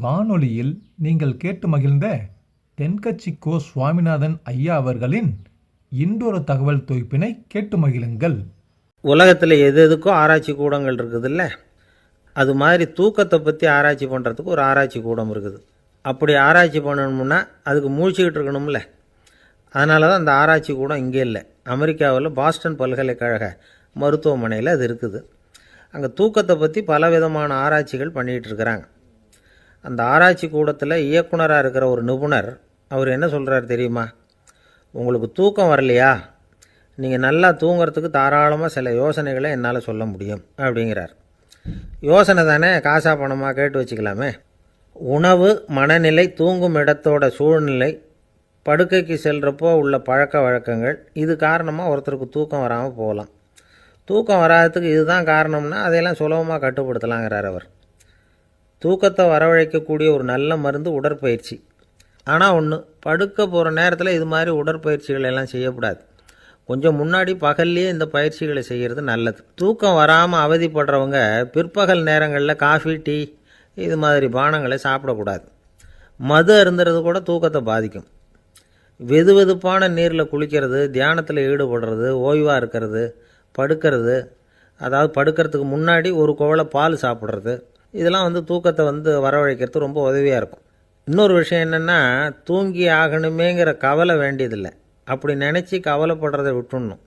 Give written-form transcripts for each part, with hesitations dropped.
வானொலியில் நீங்கள் கேட்டு மகிழ்ந்த தென்கட்சி கோ சுவாமிநாதன் ஐயா அவர்களின் இன்றொரு தகவல் தொகுப்பினை கேட்டு மகிழுங்கள். உலகத்தில் எது எதுக்கோ ஆராய்ச்சி கூடங்கள் இருக்குதுல்ல, அது மாதிரி தூக்கத்தை பற்றி ஆராய்ச்சி பண்ணுறதுக்கு ஒரு ஆராய்ச்சி கூடம் இருக்குது. அப்படி ஆராய்ச்சி பண்ணணும்னா அதுக்கு மூழ்கிக்கிட்டு இருக்கணும்ல. அதனால தான் அந்த ஆராய்ச்சி கூடம் இங்கே இல்லை, அமெரிக்காவில் பாஸ்டன் பல்கலைக்கழக மருத்துவமனையில் அது இருக்குது. அங்கே தூக்கத்தை பற்றி பலவிதமான ஆராய்ச்சிகள் பண்ணிகிட்டு இருக்கிறாங்க. அந்த ஆராய்ச்சி கூடத்தில் இயக்குனராக இருக்கிற ஒரு நிபுணர், அவர் என்ன சொல்கிறார் தெரியுமா? உங்களுக்கு தூக்கம் வரலையா, நீங்கள் நல்லா தூங்கிறதுக்கு தாராளமாக சில யோசனைகளை என்னால் சொல்ல முடியும் அப்படிங்கிறார். யோசனை தானே, காசா பணமாக கேட்டு வச்சுக்கலாமே. உணவு, மனநிலை, தூங்கும் இடத்தோட சூழ்நிலை, படுக்கைக்கு செல்கிறப்போ உள்ள பழக்க வழக்கங்கள், இது காரணமாக ஒருத்தருக்கு தூக்கம் வராமல் போகலாம். தூக்கம் வராததுக்கு இதுதான் காரணம்னா அதையெல்லாம் சுலபமாக கட்டுப்படுத்தலாங்கிறார் அவர். தூக்கத்தை வரவழைக்கக்கூடிய ஒரு நல்ல மருந்து உடற்பயிற்சி. ஆனால் ஒன்று, படுக்க போகிற நேரத்தில் இது மாதிரி உடற்பயிற்சிகள் எல்லாம் செய்யக்கூடாது. கொஞ்சம் முன்னாடி பகல்லையே இந்த பயிற்சிகளை செய்கிறது நல்லது. தூக்கம் வராமல் அவதிப்படுறவங்க பிற்பகல் நேரங்களில் காஃபி, டீ இது மாதிரி பானங்களை சாப்பிடக்கூடாது. மது அருந்துறது கூட தூக்கத்தை பாதிக்கும். வெது வெதுப்பான நீரில் குளிக்கிறது, தியானத்தில் ஈடுபடுறது, ஓய்வாக இருக்கிறது, படுக்கிறது, அதாவது படுக்கிறதுக்கு முன்னாடி ஒரு குவளை பால் சாப்பிட்றது, இதெல்லாம் தூக்கத்தை வரவழைக்கிறது ரொம்ப உதவியாக இருக்கும். இன்னொரு விஷயம் என்னென்னா, தூங்கி ஆகணுமேங்கிற கவலை வேண்டியதில்லை. அப்படி நினச்சி கவலைப்படுறதை விட்டுடணும்.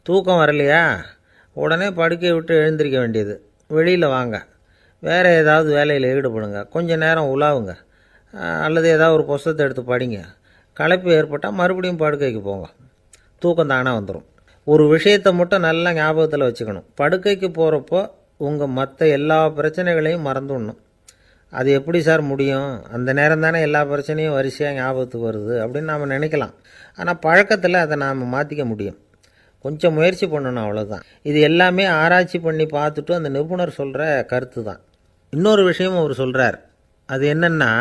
தூக்கம் வரலையா, உடனே படுக்கையை விட்டு எழுந்திரிக்க வேண்டியது. வெளியில் வாங்க, வேறு ஏதாவது வேலையில் ஈடுபடுங்க, கொஞ்சம் நேரம் உலாவுங்க, அல்லது ஏதாவது ஒரு புஸ்தகத்தை எடுத்து படிங்க. களைப்பு ஏற்பட்டால் மறுபடியும் படுக்கைக்கு போங்க, தூக்கம் தானே வந்துடும். ஒரு விஷயத்தை மட்டும் நல்லா ஞாபகத்தில் வச்சுக்கணும். படுக்கைக்கு போகிறப்போ உங்கள் மற்ற எல்லா பிரச்சனைகளையும் மறந்துடணும். அது எப்படி சார் முடியும்? அந்த நேரம் தானே எல்லா பிரச்சனையும் வரிசையாக ஞாபகத்துக்கு வருது அப்படின்னு நாம் நினைக்கலாம். ஆனால் பழக்கத்தில் அதை நாம் மாற்றிக்க முடியும். கொஞ்சம் முயற்சி பண்ணணும், அவ்வளோதான். இது எல்லாமே ஆராய்ச்சி பண்ணி பார்த்துட்டு அந்த நிபுணர் சொல்கிற கருத்து தான். இன்னொரு விஷயமும் அவர் சொல்கிறார். அது என்னென்னா,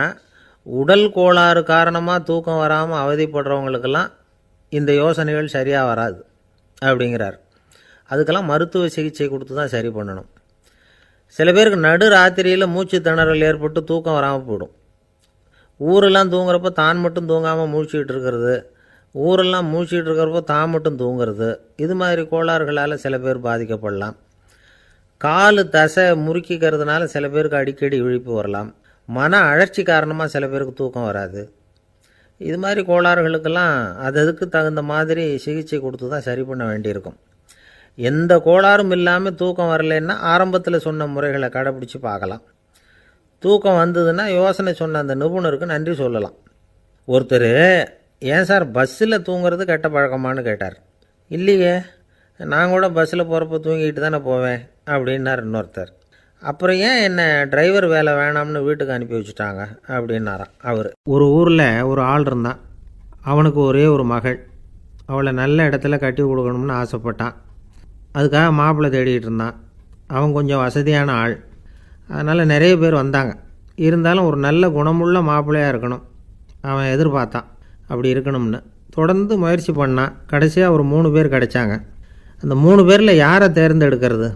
உடல் கோளாறு காரணமாக தூக்கம் வராமல் அவதிப்படுறவங்களுக்கெல்லாம் இந்த யோசனைகள் சரியாக வராது அப்படிங்கிறார். அதுக்கெல்லாம் மருத்துவ சிகிச்சை கொடுத்து தான் சரி பண்ணணும். சில பேருக்கு நடு ராத்திரியில் மூச்சு திணறல் ஏற்பட்டு தூக்கம் வராமல் போயிடும். ஊரெல்லாம் தூங்குறப்போ தான் மட்டும் தூங்காமல் மூழ்கிட்டு இருக்கிறது, ஊரெல்லாம் மூழ்கிட்டு இருக்கிறப்போ தான் மட்டும் தூங்குறது, இது மாதிரி கோளாறுகளால் சில பேர் பாதிக்கப்படலாம். கால் தசை முறுக்கிக்கிறதுனால சில பேருக்கு அடிக்கடி விழிப்பு வரலாம். மன அழற்சி காரணமாக சில பேருக்கு தூக்கம் வராது. இது மாதிரி கோளாறுகளுக்கெல்லாம் அதுக்கு தகுந்த மாதிரி சிகிச்சை கொடுத்து தான் சரி பண்ண வேண்டியிருக்கும். எந்த கோளாறும் இல்லாமல் தூக்கம் வரலைன்னா ஆரம்பத்தில் சொன்ன முறைகளை கடைப்பிடிச்சி பார்க்கலாம். தூக்கம் வந்ததுன்னா யோசனை சொன்ன அந்த நிபுணருக்கு நன்றி சொல்லலாம். ஒருத்தர், ஏன் சார் பஸ்ஸில் தூங்குறது கெட்ட பழக்கமானு கேட்டார். இல்லையே, நான் கூட பஸ்ஸில் போகிறப்போ தூங்கிட்டு தானே போவேன் அப்படின்னார் இன்னொருத்தர். அப்புறம் ஏன் என்ன டிரைவர் வேலை வேணாம்னு வீட்டுக்கு அனுப்பி வச்சுட்டாங்க அப்படின்னாராம் அவர். ஒரு ஊரில் ஒரு ஆள் இருந்தான். அவனுக்கு ஒரே ஒரு மகள். அவளை நல்ல இடத்துல கட்டி கொடுக்கணும்னு ஆசைப்பட்டான். அதுக்காக மாப்பிள்ளை தேடிகிட்டு இருந்தான். அவன் கொஞ்சம் வசதியான ஆள், அதனால் நிறைய பேர் வந்தாங்க. இருந்தாலும் ஒரு நல்ல குணமுள்ள மாப்பிள்ளையாக இருக்கணும் அவன் எதிர்பார்த்தான். அப்படி இருக்கணும்னு தொடர்ந்து முயற்சி பண்ணான். கடைசியாக ஒரு 3 பேர் கிடைச்சாங்க. அந்த 3 பேரில் யாரை தேர்ந்தெடுக்கிறது,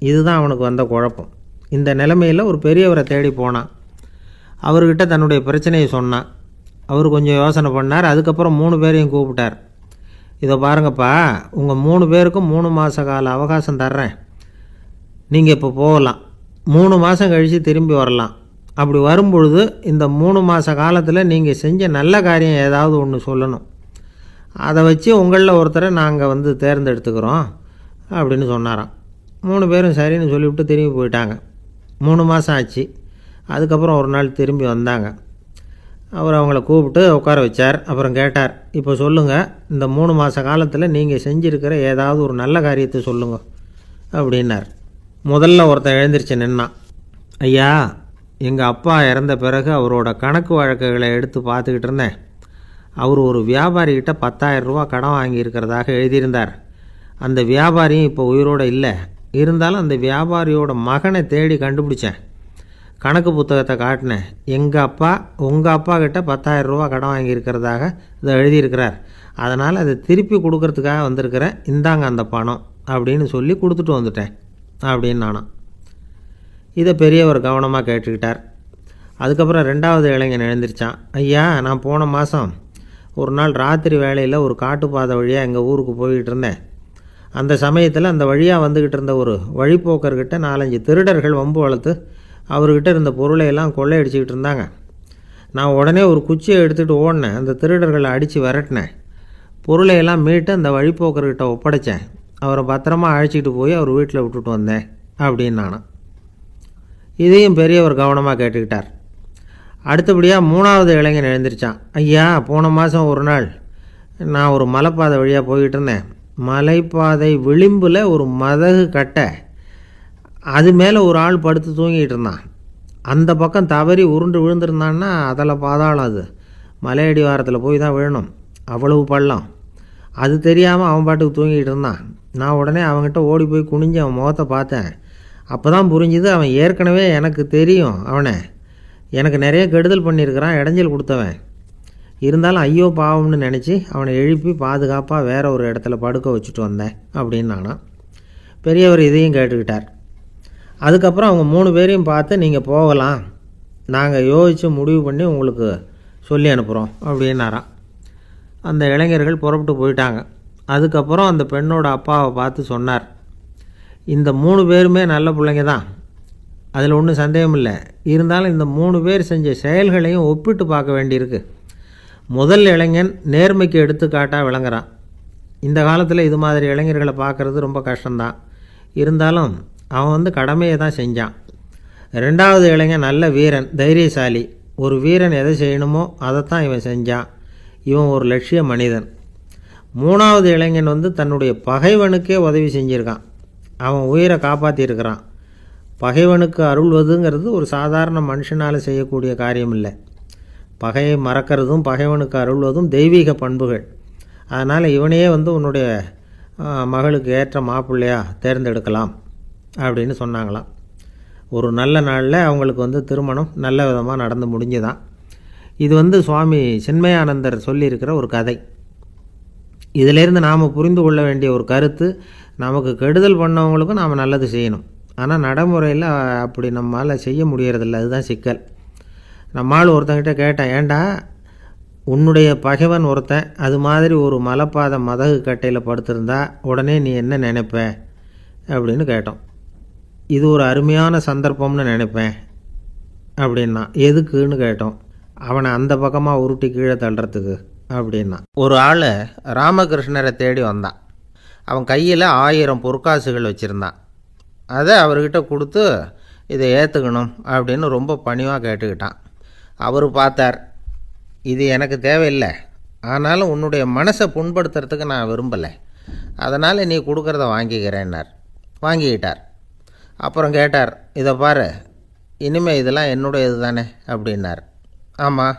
இதுதான் அவனுக்கு வந்த குழப்பம். இந்த நிலைமையில் ஒரு பெரியவரை தேடி போனான். அவர்கிட்ட தன்னுடைய பிரச்சனையை சொன்னான். அவர் கொஞ்சம் யோசனை பண்ணார். அதுக்கப்புறம் 3 பேரையும் கூப்பிட்டார். இதை பாருங்கப்பா, உங்கள் 3 பேருக்கும் 3 மாத கால அவகாசம் தர்றேன். நீங்கள் இப்போ போகலாம், 3 மாதம் கழித்து திரும்பி வரலாம். அப்படி வரும்பொழுது இந்த 3 மாத காலத்தில் நீங்கள் செஞ்ச நல்ல காரியம் ஏதாவது ஒன்று சொல்லணும். அதை வச்சு உங்களில் ஒருத்தரை நாங்கள் தேர்ந்தெடுத்துக்கிறோம் அப்படின்னு சொன்னாராம். 3 பேரும் சரின்னு சொல்லிவிட்டு திரும்பி போயிட்டாங்க. 3 மாதம் ஆச்சு. அதுக்கப்புறம் ஒரு நாள் திரும்பி வந்தாங்க. அவர் அவங்கள கூப்பிட்டு உட்கார வச்சார். அப்புறம் கேட்டார், இப்போ சொல்லுங்கள், இந்த 3 மாத காலத்தில் நீங்கள் செஞ்சுருக்கிற ஏதாவது ஒரு நல்ல காரியத்தை சொல்லுங்க அப்படின்னார். முதல்ல ஒருத்தன் எழுந்திரிச்சு நின்னான். ஐயா, எங்கள் அப்பா இறந்த பிறகு அவரோட கணக்கு வழக்குகளை எடுத்து பார்த்துக்கிட்டு இருந்தேன். அவர் ஒரு வியாபாரிகிட்ட 10,000 ரூபா கடன் வாங்கியிருக்கிறதாக எழுதியிருந்தார். அந்த வியாபாரியும் இப்போ உயிரோடு இல்லை. இருந்தாலும் அந்த வியாபாரியோட மகனை தேடி கண்டுபிடிச்சேன். கணக்கு புத்தகத்தை காட்டினேன். எங்கள் அப்பா உங்கள் அப்பா கிட்ட 10,000 ரூபா கடன் வாங்கியிருக்கிறதாக இதை எழுதியிருக்கிறார். அதனால் அதை திருப்பி கொடுக்கறதுக்காக வந்திருக்கிறேன். இந்தாங்க அந்த பணம் அப்படின்னு சொல்லி கொடுத்துட்டு வந்துட்டேன் அப்படின்னு நானும். இதை பெரியவர் கவனமாக கேட்டுக்கிட்டார். அதுக்கப்புறம் ரெண்டாவது இளைஞன் எழுந்திரிச்சான். ஐயா, நான் போன மாதம் ஒரு நாள் ராத்திரி வேளையில் ஒரு காட்டுப்பாதை வழியாக எங்கள் ஊருக்கு போய்கிட்டு இருந்தேன். அந்த சமயத்தில் அந்த வழியாக வந்துக்கிட்டு இருந்த ஒரு வழிப்போக்கர்கிட்ட 4-5 திருடர்கள் வம்பு வளர்த்து அவர்கிட்ட இருந்த பொருளை எல்லாம் கொள்ளையடிச்சிக்கிட்டு இருந்தாங்க. நான் உடனே ஒரு குச்சியை எடுத்துகிட்டு ஓடினேன். அந்த திருடர்களை அடித்து விரட்டினேன். பொருளை எல்லாம் மீட்டு அந்த வழிப்போக்கர்கிட்ட ஒப்படைச்சேன். அவரை பத்திரமா அழைச்சிட்டு போய் அவர் வீட்டில் விட்டுட்டு வந்தேன் அப்படின்னு நானும். இதையும் பெரியவர் கவனமாக கேட்டுக்கிட்டார். அடுத்தபடியாக மூணாவது இளைஞன் எழுந்திரிச்சான். ஐயா, போன மாதம் ஒரு நாள் நான் ஒரு மலைப்பாதை வழியாக போய்கிட்டு இருந்தேன். மலைப்பாதை விளிம்பில் ஒரு மதகு கட்டை, அது மேலே ஒரு ஆள் படுத்து தூங்கிட்டு இருந்தான். அந்த பக்கம் தவறி உருண்டு விழுந்திருந்தான்னா அதில் பாதாளம். அது மலையடி வாரத்தில் போய் தான் விழணும், அவ்வளவு பள்ளம். அது தெரியாமல் அவன் பாட்டுக்கு தூங்கிட்டு இருந்தான். நான் உடனே அவன்கிட்ட ஓடி போய் குனிஞ்சு அவன் முகத்தை பார்த்தேன். அப்போ தான் புரிஞ்சுது, அவன் ஏற்கனவே எனக்கு தெரியும். அவனை எனக்கு நிறைய கெடுதல் பண்ணியிருக்கிறான், இடைஞ்சல் கொடுத்தவன். இருந்தாலும் ஐயோ பாவம்னு நினச்சி அவனை எழுப்பி பாதுகாப்பாக வேற ஒரு இடத்துல படுக்க வச்சுட்டு வந்தேன் அப்படின்னு நானும். பெரியவர் இதையும் கேட்டுக்கிட்டார். அதுக்கப்புறம் அவங்க 3 பேரையும் பார்த்து, நீங்கள் போகலாம், நாங்கள் யோசித்து முடிவு பண்ணி உங்களுக்கு சொல்லி அனுப்புகிறோம் அப்படின்னாராம். அந்த இளைஞர்கள் புறப்பட்டு போயிட்டாங்க. அதுக்கப்புறம் அந்த பெண்ணோட அப்பாவை பார்த்து சொன்னார், இந்த 3 பேருமே நல்ல பிள்ளைங்க தான், அதில் ஒன்றும் சந்தேகம் இல்லை. இருந்தாலும் இந்த 3 பேர் செஞ்ச செயல்களையும் ஒப்பிட்டு பார்க்க வேண்டியிருக்கு. முதல் இளைஞன் நேர்மைக்கு எடுத்துக்காட்டாக விளங்குறான். இந்த காலத்தில் இது மாதிரி இளைஞர்களை பார்க்குறது ரொம்ப கஷ்டம்தான். இருந்தாலும் அவன் கடமையை தான் செஞ்சான். ரெண்டாவது இளைஞன் நல்ல வீரன், தைரியசாலி. ஒரு வீரன் எதை செய்யணுமோ அதைத்தான் இவன் செஞ்சான். இவன் ஒரு லட்சிய மனிதன். மூணாவது இளைஞன் தன்னுடைய பகைவனுக்கே உதவி செஞ்சுருக்கான். அவன் உயிரை காப்பாற்றியிருக்கிறான். பகைவனுக்கு அருள்வதுங்கிறது ஒரு சாதாரண மனுஷனால் செய்யக்கூடிய காரியம் இல்லை. பகையை மறக்கிறதும் பகைவனுக்கு அருள்வதும் தெய்வீக பண்புகள். அதனால் இவனையே உன்னுடைய மகளுக்கு ஏற்ற மாப்பிள்ளையாக தேர்ந்தெடுக்கலாம் அப்படின்னு சொன்னாங்களாம். ஒரு நல்ல நாளில் அவங்களுக்கு திருமணம் நல்ல விதமாக நடந்து முடிஞ்சுதான். இது சுவாமி சின்மயானந்தர் சொல்லியிருக்கிற ஒரு கதை. இதிலேருந்து நாம் புரிந்து கொள்ள வேண்டிய ஒரு கருத்து, நமக்கு கெடுதல் பண்ணவங்களுக்கும் நாம் நல்லது செய்யணும். ஆனால் நடைமுறையில் அப்படி நம்மளால் செய்ய முடியறதில்ல. அதுதான் சிக்கல். நம்மால் ஒருத்தங்கிட்ட கேட்டேன், ஏண்டா உன்னுடைய பகைவன் ஒருத்தன் அது மாதிரி ஒரு மலைப்பாதை மதகு கட்டையில் படுத்திருந்தா உடனே நீ என்ன நினைப்ப அப்படின்னு கேட்டோம். இது ஒரு அருமையான சந்தர்ப்பம்னு நினைப்பேன் அப்படின்னா. எதுக்குன்னு கேட்டோம். அவனை அந்த பக்கமாக உருட்டி கீழே தள்ளுறதுக்கு அப்படின்னா. ஒரு ஆள் ராமகிருஷ்ணரை தேடி வந்தான். அவன் கையில் 1000 பொற்காசுகள் வச்சுருந்தான். அதை அவர்கிட்ட கொடுத்து இதை ஏற்றுக்கணும் அப்படின்னு ரொம்ப பணிவாக கேட்டுக்கிட்டான். அவர் பார்த்தார், இது எனக்கு தேவையில்லை, ஆனாலும் உன்னுடைய மனசை புண்படுத்துறதுக்கு நான் விரும்பலை, அதனால் நீ கொடுக்குறத வாங்கிக்கிறேன்னார். வாங்கிக்கிட்டார். அப்புறம் கேட்டார், இதை பாரு, இனிமேல் இதெல்லாம் என்னுடையது தானே அப்படின்னார். ஆமாம்,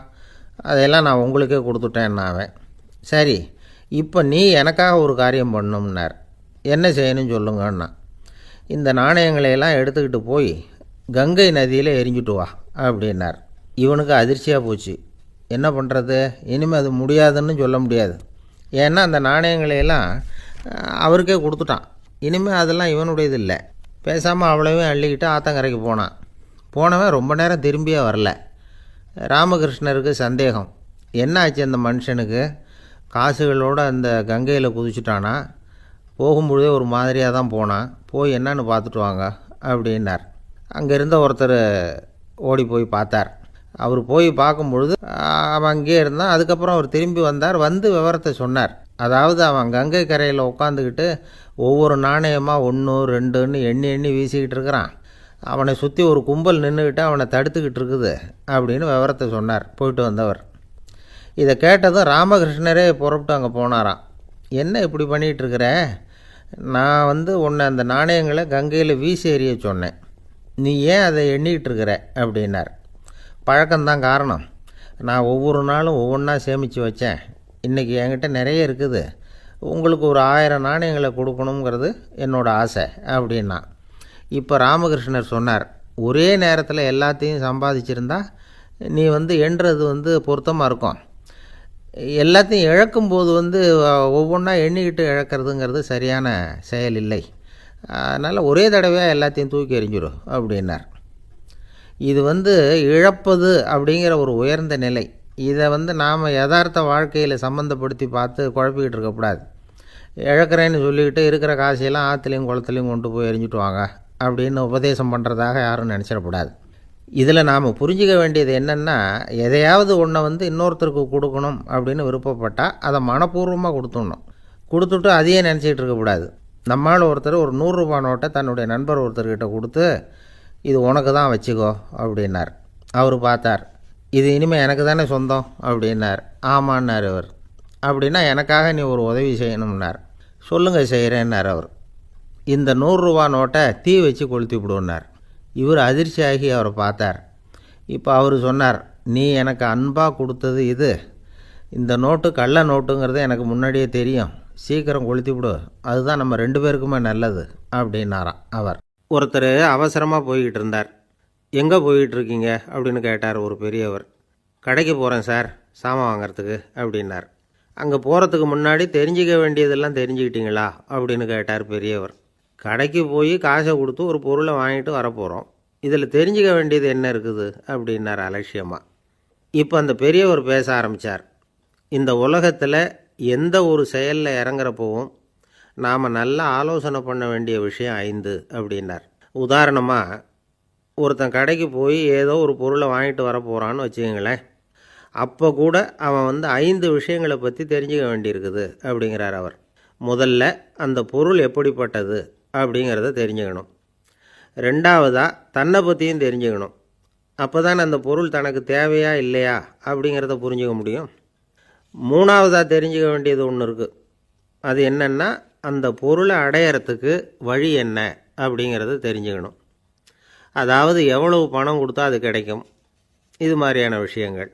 அதையெல்லாம் நான் உங்களுக்கே கொடுத்துட்டேன்னா அவன். சரி, இப்போ நீ எனக்காக ஒரு காரியம் பண்ணணும்னார். என்ன செய்யணும்னு சொல்லுங்கன்னா, இந்த நாணயங்களையெல்லாம் எடுத்துக்கிட்டு போய் கங்கை நதியில் எரிஞ்சுட்டு வா அப்படின்னார். இவனுக்கு அதிர்ச்சியாக போச்சு. என்ன பண்ணுறது, இனிமேல் அது முடியாதுன்னு சொல்ல முடியாது. ஏன்னா அந்த நாணயங்களையெல்லாம் அவருக்கே கொடுத்துட்டான். இனிமேல் அதெல்லாம் இவனுடையது இல்லை. பேசாமல் அவ்வளோவே அள்ளிக்கிட்டு ஆத்தங்கரைக்கு போனான். போனவன் ரொம்ப நேரம் திரும்பியே வரல. ராமகிருஷ்ணருக்கு சந்தேகம், என்ன ஆச்சு அந்த மனுஷனுக்கு, காசுகளோடு அந்த கங்கையில் குதிச்சுட்டானா, போகும்பொழுதே ஒரு மாதிரியாக தான் போனான், போய் என்னன்னு பார்த்துட்டு வாங்க அப்படின்னார். அங்கே இருந்த ஒருத்தர் ஓடி போய் பார்த்தார். அவர் போய் பார்க்கும்பொழுது அவன் அங்கேயே இருந்தான். அதுக்கப்புறம் அவர் திரும்பி வந்தார். விவரத்தை சொன்னார். அதாவது அவன் கங்கை கரையில் உட்காந்துக்கிட்டு ஒவ்வொரு நாணயமாக 1 2ன்னு எண்ணி எண்ணி வீசிக்கிட்டு இருக்கிறான். அவனை சுற்றி ஒரு கும்பல் நின்றுக்கிட்டு அவனை தடுத்துக்கிட்டு இருக்குது அப்படின்னு விவரத்தை சொன்னார் போயிட்டு வந்தவர். இதை கேட்டதும் ராமகிருஷ்ணரே புறப்பட்டு அங்கே போனாராம். என்ன இப்படி பண்ணிகிட்ருக்கிற, நான் உன்னை அந்த நாணயங்களை கங்கையில் வீசி எறிய சொன்னேன், நீ ஏன் அதை எண்ணிக்கிட்டு இருக்கிற அப்படின்னார். பழக்கம்தான் காரணம், நான் ஒவ்வொரு நாளும் ஒவ்வொன்றா சேமித்து வச்சேன். இன்றைக்கி என்கிட்ட நிறைய இருக்குது, உங்களுக்கு ஒரு 1000 நாணயங்களை கொடுக்கணுங்கிறது என்னோடய ஆசை அப்படின்னா. இப்போ ராமகிருஷ்ணர் சொன்னார், ஒரே நேரத்தில் எல்லாத்தையும் சம்பாதிச்சிருந்தா நீ எண்ணுறது பொருத்தமாக இருக்கும். எல்லாத்தையும் இழக்கும்போது ஒவ்வொன்றா எண்ணிக்கிட்டு இழக்கிறதுங்கிறது சரியான செயல் இல்லை. அதனால் ஒரே தடவையாக எல்லாத்தையும் தூக்கி எறிஞ்சிடும் அப்படின்னார். இது இழப்பது அப்படிங்கிற ஒரு உயர்ந்த நிலை. இதை நாம் யதார்த்த வாழ்க்கையில் சம்மந்தப்படுத்தி பார்த்து குழப்பிக்கிட்டு இருக்கக்கூடாது. இழக்கிறேன்னு சொல்லிக்கிட்டு இருக்கிற காசையெல்லாம் ஆற்றுலையும் குளத்துலையும் கொண்டு போய் எரிஞ்சிட்டு வாங்க அப்படின்னு உபதேசம் பண்ணுறதாக யாரும் நினச்சிடக்கூடாது. இதில் நாம் புரிஞ்சிக்க வேண்டியது என்னென்னா, எதையாவது ஒன்றை இன்னொருத்தருக்கு கொடுக்கணும் அப்படின்னு விருப்பப்பட்டால் அதை மனப்பூர்வமாக கொடுத்துடணும். கொடுத்துட்டு அதையே நினச்சிக்கிட்டு இருக்கக்கூடாது. நம்மால் ஒருத்தர் ஒரு 100 ரூபா நோட்டை தன்னுடைய நண்பர் ஒருத்தர்கிட்ட கொடுத்து, இது உனக்கு தான் வச்சுக்கோ அப்படின்னார். அவர் பார்த்தார், இது இனிமேல் எனக்கு தானே சொந்தம் அப்படின்னார். ஆமான்னார் அவர். அப்படின்னா எனக்காக நீ ஒரு உதவி செய்யணும்னார். சொல்லுங்கள் செய்கிறேன்னார் அவர். இந்த 100 ரூபா நோட்டை தீ வச்சு கொளுத்தி விடுன்னார். இவர் அதிர்ச்சியாகி அவரை பார்த்தார். இப்போ அவர் சொன்னார், நீ எனக்கு அன்பாக கொடுத்தது இது, இந்த நோட்டு கள்ள நோட்டுங்கிறது எனக்கு முன்னாடியே தெரியும், சீக்கிரம் கொளுத்தி விடு, அதுதான் நம்ம 2 பேருக்குமே நல்லது அப்படின்னாராம் அவர். ஒருத்தர் அவசரமாக போய்கிட்டு இருந்தார். எங்கே போய்கிட்டு இருக்கீங்க அப்படின்னு கேட்டார் ஒரு பெரியவர். கடைக்கு போகிறேன் சார், சாமான் வாங்கிறதுக்கு அப்படின்னார். அங்கே போகிறதுக்கு முன்னாடி தெரிஞ்சிக்க வேண்டியதெல்லாம் தெரிஞ்சுக்கிட்டீங்களா அப்படின்னு கேட்டார் பெரியவர். கடைக்கு போய் காசை கொடுத்து ஒரு பொருளை வாங்கிட்டு வரப்போகிறோம், இதில் தெரிஞ்சிக்க வேண்டியது என்ன இருக்குது அப்படின்னார் அலட்சியமாக. இப்போ அந்த பெரியவர் பேச ஆரம்பித்தார். இந்த உலகத்தில் எந்த ஒரு செயலில் இறங்குறப்போவும் நாம் நல்லா ஆலோசனை பண்ண வேண்டிய விஷயம் 5 அப்படின்னார். உதாரணமாக, ஒருத்தன் கடைக்கு போய் ஏதோ ஒரு பொருளை வாங்கிட்டு வர போகிறான்னு வச்சுக்கோங்களேன். அப்போ கூட அவன் 5 விஷயங்களை பற்றி தெரிஞ்சுக்க வேண்டியிருக்குது அப்படிங்கிறார் அவர். முதல்ல அந்த பொருள் எப்படிப்பட்டது அப்படிங்கிறத தெரிஞ்சுக்கணும். 2வதாக தன்னை பற்றியும் தெரிஞ்சுக்கணும். அப்போ தான் அந்த பொருள் தனக்கு தேவையா இல்லையா அப்படிங்கிறத புரிஞ்சுக்க முடியும். 3வதாக தெரிஞ்சுக்க வேண்டியது ஒன்று இருக்குது. அது என்னென்னா, அந்த பொருளை அடையிறதுக்கு வழி என்ன அப்படிங்கிறத தெரிஞ்சுக்கணும். அதாவது எவ்வளவு பணம் கொடுத்தா அது கிடைக்கும், இது மாதிரியான விஷயங்கள்.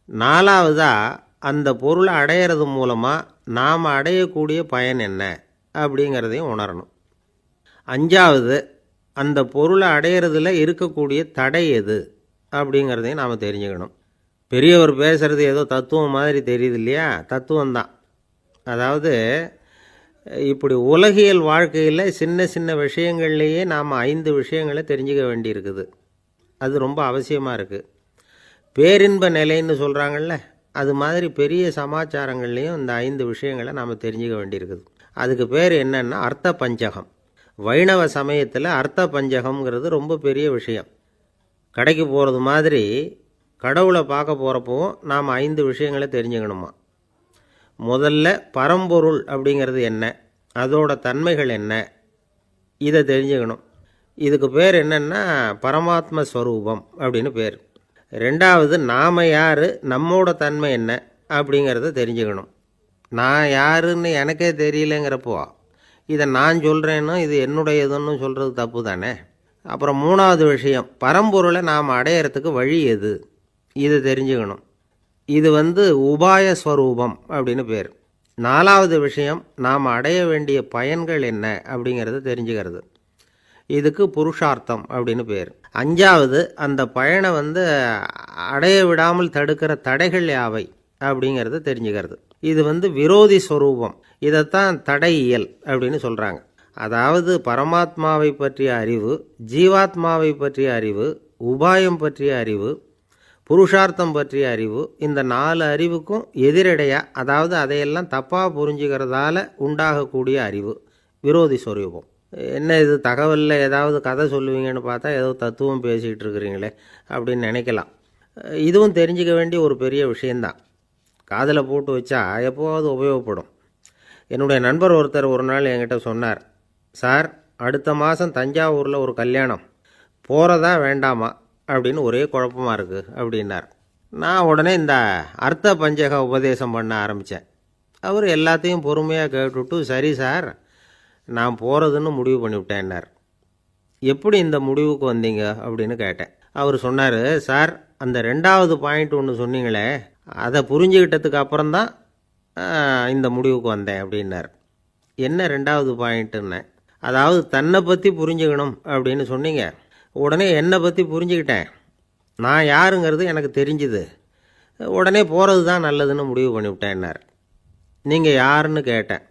4வதாக அந்த பொருளை அடையிறது மூலமாக நாம் அடையக்கூடிய பயன் என்ன அப்படிங்கிறதையும் உணரணும். 5வது, அந்த பொருளை அடையிறதுல இருக்கக்கூடிய தடை எது அப்படிங்கிறதையும் நாம் தெரிஞ்சுக்கணும். பெரியவர் பேசுகிறது ஏதோ தத்துவம் மாதிரி தெரியுது இல்லையா? தத்துவம்தான். அதாவது இப்படி உலகியல் வாழ்க்கையில் சின்ன சின்ன விஷயங்கள்லேயே நாம் 5 விஷயங்களை தெரிஞ்சுக்க வேண்டியிருக்குது. அது ரொம்ப அவசியமாக இருக்குது. பேரின்ப நிலைன்னு சொல்கிறாங்கள்ல, அது மாதிரி பெரிய சமாச்சாரங்கள்லேயும் இந்த 5 விஷயங்களை நாம் தெரிஞ்சுக்க வேண்டியிருக்குது. அதுக்கு பேர் என்னன்னா அர்த்த பஞ்சகம். வைணவ சமயத்தில் அர்த்த பஞ்சகம்ங்கிறது ரொம்ப பெரிய விஷயம். கடைக்கு போகிறது மாதிரி கடவுளை பார்க்க போகிறப்பவும் நாம் 5 விஷயங்களை தெரிஞ்சுக்கணுமா. முதல்ல பரம்பொருள் அப்படிங்கிறது என்ன, அதோட தன்மைகள் என்ன, இதை தெரிஞ்சுக்கணும். இதுக்கு பேர் என்னென்னா பரமாத்ம ஸ்வரூபம் அப்படின்னு பேர். 2வது, நாம் யார், நம்மோட தன்மை என்ன அப்படிங்கிறத தெரிஞ்சுக்கணும். நான் யாருன்னு எனக்கே தெரியலைங்கிறப்போ இதை நான் சொல்கிறேன்னு இது என்னுடையதுன்னு சொல்கிறது தப்பு தானே. அப்புறம் 3வது விஷயம், பரம்பொருளை நாம் அடையிறதுக்கு வழி எது, இதை தெரிஞ்சுக்கணும். இது உபாய ஸ்வரூபம் அப்படின்னு பேர். 4வது விஷயம், நாம் அடைய வேண்டிய பயன்கள் என்ன அப்படிங்கிறத தெரிஞ்சுக்கிறது. இதுக்கு புருஷார்த்தம் அப்படின்னு பேர். 5வது, அந்த பயனை அடைய விடாமல் தடுக்கிற தடைகள் யாவை அப்படிங்கிறத தெரிஞ்சுக்கிறது. இது விரோதி ஸ்வரூபம். இதைத்தான் தடையியல் அப்படின்னு சொல்கிறாங்க. அதாவது பரமாத்மாவை பற்றிய அறிவு, ஜீவாத்மாவை பற்றிய அறிவு, உபாயம் பற்றிய அறிவு, புருஷார்த்தம் பற்றிய அறிவு, இந்த 4 அறிவுக்கும் எதிரடையாக, அதாவது அதையெல்லாம் தப்பாக புரிஞ்சுக்கிறதால உண்டாகக்கூடிய அறிவு விரோதி ஸ்வரூபம். என்ன இது தகவலில் ஏதாவது கதை சொல்லுவீங்கன்னு பார்த்தா ஏதோ தத்துவம் பேசிகிட்டு இருக்கிறீங்களே அப்படின்னு நினைக்கலாம். இதுவும் தெரிஞ்சிக்க வேண்டிய ஒரு பெரிய விஷயந்தான். காதில் போட்டு வச்சா எப்போவாவது உபயோகப்படும். என்னுடைய நண்பர் ஒருத்தர் ஒரு நாள் என்கிட்ட சொன்னார், சார், அடுத்த மாதம் தஞ்சாவூரில் ஒரு கல்யாணம், போகிறதா வேண்டாமா அப்படின்னு ஒரே குழப்பமாக இருக்குது அப்படின்னார். நான் உடனே இந்த அர்த்த பஞ்சக உபதேசம் பண்ண ஆரம்பித்தேன். அவர் எல்லாத்தையும் பொறுமையாக கேட்டுவிட்டு, சரி சார், நான் போகிறதுன்னு முடிவு பண்ணிவிட்டேன்னார். எப்படி இந்த முடிவுக்கு வந்தீங்க அப்படின்னு கேட்டேன். அவர் சொன்னார், சார், அந்த 2வது பாயிண்ட் ஒன்று சொன்னீங்களே, அதை புரிஞ்சுக்கிட்டதுக்கு அப்புறம்தான் இந்த முடிவுக்கு வந்தேன் அப்படின்னார். என்ன 2வது பாயிண்ட்டுன்னு? அதாவது தன்னை பற்றி புரிஞ்சுக்கணும் அப்படின்னு சொன்னீங்க. உடனே என்னை பற்றி புரிஞ்சுக்கிட்டேன், நான் யாருங்கிறது எனக்கு தெரிஞ்சுது, உடனே போகிறது தான் நல்லதுன்னு முடிவு பண்ணிவிட்டேன்னார். நீங்கள் யாருன்னு கேட்டேன்.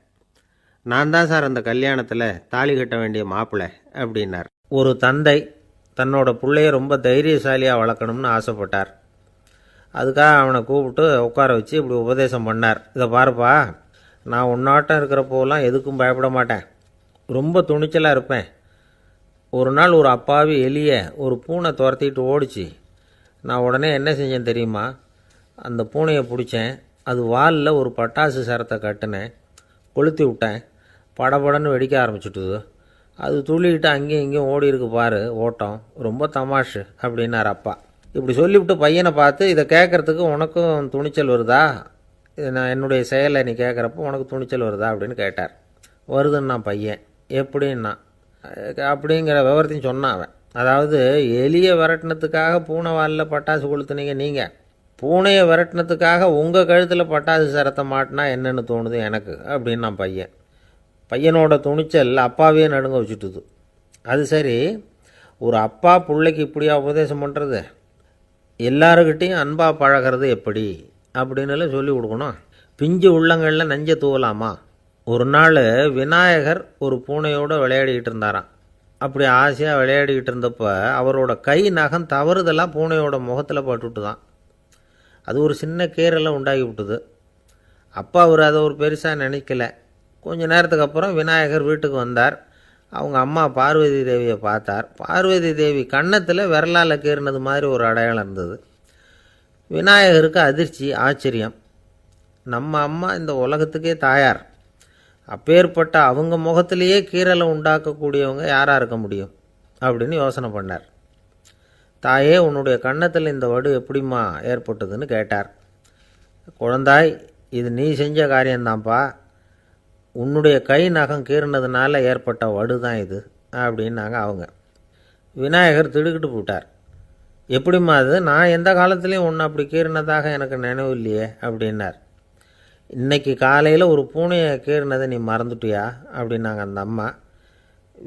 நான் தான் சார் அந்த கல்யாணத்தில் தாலி கட்ட வேண்டிய மாப்பிள்ளை அப்படின்னார். ஒரு தந்தை தன்னோட பிள்ளைய ரொம்ப தைரியசாலியாக வளர்க்கணும்னு ஆசைப்பட்டார். அதுக்காக அவனை கூப்பிட்டு உட்கார வச்சு இப்படி உபதேசம் பண்ணார். இதை பாருப்பா, நான் உன்னாட்டம் இருக்கிறப்போலாம் எதுக்கும் பயப்பட மாட்டேன், ரொம்ப துணிச்சலாக இருப்பேன். ஒரு நாள் ஒரு அப்பாவி எலியை ஒரு பூனை துரத்திட்டு ஓடிச்சு. நான் உடனே என்ன செஞ்சேன் தெரியுமா? அந்த பூனையை பிடிச்சேன், அது வாலில் ஒரு பட்டாசு சரத்தை கட்டினேன், கொளுத்தி விட்டேன், படபடன்னு வெடிக்க ஆரம்பிச்சுட்டுது. அது துள்ளிக்கிட்டு அங்கேயும் இங்கேயும் ஓடி இருக்கு பாரு ஓட்டம், ரொம்ப தமாஷு அப்படின்னார் அப்பா. இப்படி சொல்லிவிட்டு பையனை பார்த்து, இதை கேட்குறதுக்கு உனக்கும் துணிச்சல் வருதா? நான் என்னுடைய செயலை நீ கேட்குறப்போ உனக்கு துணிச்சல் வருதா அப்படின்னு கேட்டார். வருதுன்னா பையன். எப்படின்னா அப்படிங்கிற விவரத்தையும் சொன்னான் அவன். அதாவது எலியை விரட்டினத்துக்காக பூனை வாலில் பட்டாசு கொளுத்துனீங்க நீங்கள், பூனையை விரட்டினத்துக்காக உங்கள் கழுத்தில் பட்டாசு சரத்தை மாட்டினா என்னென்னு தோணுது எனக்கு அப்படின்னு நான் பையன். பையனோட துணிச்சல் அப்பாவே நடுங்க வச்சுட்டுது. அது சரி, ஒரு அப்பா பிள்ளைக்கு இப்படியா உபதேசம் பண்ணுறது? எல்லாருக்கிட்டையும் அன்பாக பழகிறது எப்படி அப்படின்னு சொல்லி கொடுக்கணும். பிஞ்சு உள்ளங்களில் நஞ்சை தூவலாமா? ஒரு நாள் விநாயகர் ஒரு பூனையோடு விளையாடிக்கிட்டு இருந்தாராம். அப்படி ஆசையாக விளையாடிக்கிட்டு இருந்தப்போ அவரோட கை நகம் தவறுதெல்லாம் பூனையோட முகத்தில் பட்டுவிட்டு தான். அது ஒரு சின்ன கீறலை உண்டாகி விட்டுது. அப்பா அவர் அதை ஒரு பெருசாக நினைக்கல. கொஞ்ச நேரத்துக்கு அப்புறம் விநாயகர் வீட்டுக்கு வந்தார். அவங்க அம்மா பார்வதி தேவியை பார்த்தார். பார்வதி தேவி கன்னத்தில் விரலால் கீறினது மாதிரி ஒரு அடையாளம் இருந்தது. விநாயகருக்கு அதிர்ச்சி, ஆச்சரியம். நம்ம அம்மா இந்த உலகத்துக்கே தாயார், அப்பேற்பட்ட அவங்க முகத்திலேயே கீறலை உண்டாக்கக்கூடியவங்க யாராக இருக்க முடியும் அப்படின்னு யோசனை பண்ணார். தாயே, உன்னுடைய கன்னத்தில் இந்த வடு எப்படிம்மா ஏற்பட்டதுன்னு கேட்டார். குழந்தாய், இது நீ செஞ்ச காரியம்தான்ப்பா, உன்னுடைய கை நகம் கீறினதுனால ஏற்பட்ட வடு தான் இது அப்படின்னாங்க அவங்க. விநாயகர் திடுக்கிட்டு போட்டார். எப்படிம்மா அது? நான் எந்த காலத்துலேயும் ஒன்று அப்படி கீறினதாக எனக்கு நினைவு இல்லையே அப்படின்னார். இன்றைக்கி காலையில் ஒரு பூனையை கீறினதை நீ மறந்துட்டியா அப்படின்னாங்க அந்த அம்மா.